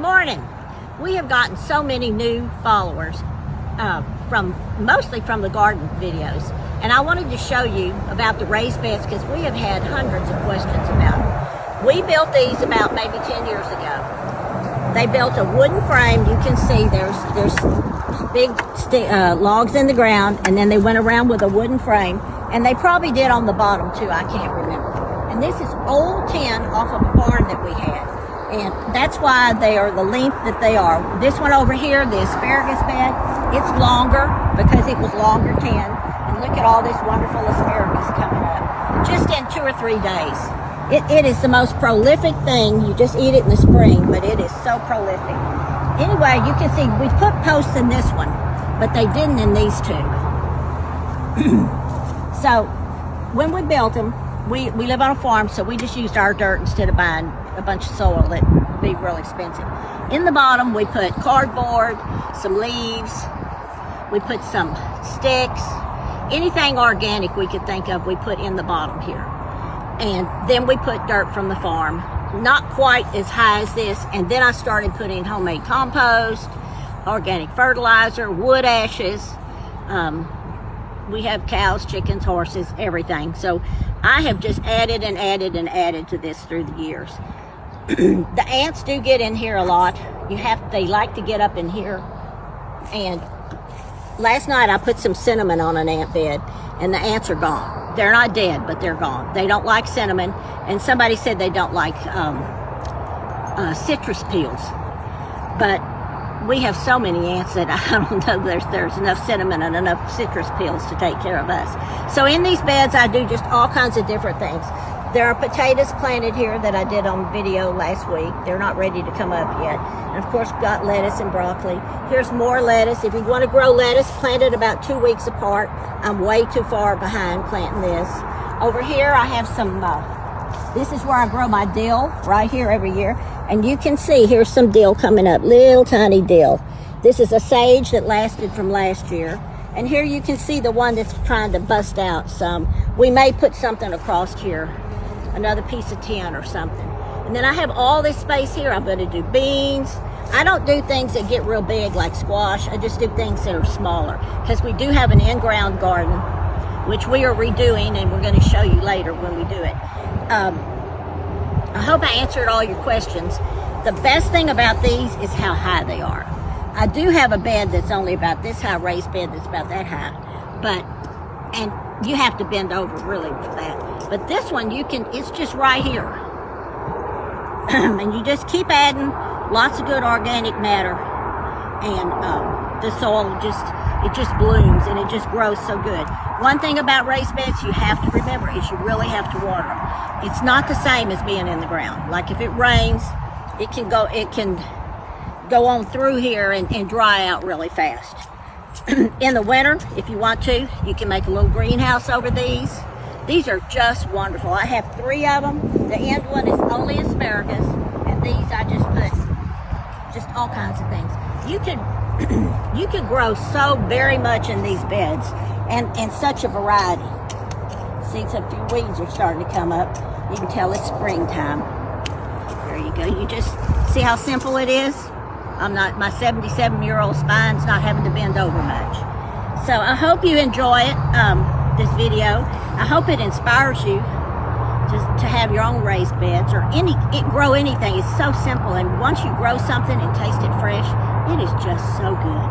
morning. We have gotten so many new followers mostly from the garden videos, and I wanted to show you about the raised beds because we have had hundreds of questions about them. We built these about maybe 10 years ago. They built a wooden frame. You can see there's big logs in the ground, and then they went around with a wooden frame, and they probably did on the bottom too. I can't remember. And this is old tin off of a barn that we had. And that's why they are the length that they are. This one over here, the asparagus bed, it's longer because it was longer tin. And look at all this wonderful asparagus coming up. Just in 2 or 3 days. It is the most prolific thing. You just eat it in the spring, but it is so prolific. Anyway, you can see we put posts in this one, but they didn't in these two. So when we built them, we live on a farm, so we just used our dirt instead of buying a bunch of soil that would be real expensive. In the bottom, we put cardboard, some leaves, we put some sticks, anything organic we could think of, we put in the bottom here. And then we put dirt from the farm, not quite as high as this, and then I started putting homemade compost, organic fertilizer, wood ashes. We have cows, chickens, horses, everything. So I have just added and added and added to this through the years. The ants do get in here a lot. They like to get up in here. And last night I put some cinnamon on an ant bed, and the ants are gone. They're not dead, but they're gone. They don't like cinnamon, and somebody said they don't like citrus peels. But we have so many ants that I don't know there's enough cinnamon and enough citrus peels to take care of us. So in these beds, I do just all kinds of different things. There are potatoes planted here that I did on video last week. They're not ready to come up yet. And of course, we've got lettuce and broccoli. Here's more lettuce. If you want to grow lettuce, plant it about 2 weeks apart. I'm way too far behind planting this. Over here, I have some, this is where I grow my dill, right here every year. And you can see, here's some dill coming up, little tiny dill. This is a sage that lasted from last year. And here you can see the one that's trying to bust out some. We may put something across here, another piece of tin or something. And then I have all this space here. I'm going to do beans. I don't do things that get real big like squash. I just do things that are smaller because we do have an in-ground garden, which we are redoing, and we're going to show you later when we do it. I hope I answered all your questions. The best thing about these is how high they are. I do have a bed that's only about this high, raised bed that's about that high, and you have to bend over really for that. But this one, it's just right here. And you just keep adding lots of good organic matter, and the soil just blooms and it just grows so good. One thing about raised beds you have to remember is you really have to water them. It's not the same as being in the ground. Like if it rains, it can go on through here and dry out really fast. In the winter, if you want to, you can make a little greenhouse over these. These are just wonderful. I have 3 of them. The end one is only asparagus, and these I just put just all kinds of things. You could grow so very much in these beds, and such a variety. See, a few weeds are starting to come up. You can tell it's springtime. There you go. You just see how simple it is. My 77-year-old spine's not having to bend over much. So I hope you enjoy it, this video. I hope it inspires you to have your own raised beds or grow anything. It's so simple, and once you grow something and taste it fresh, it is just so good.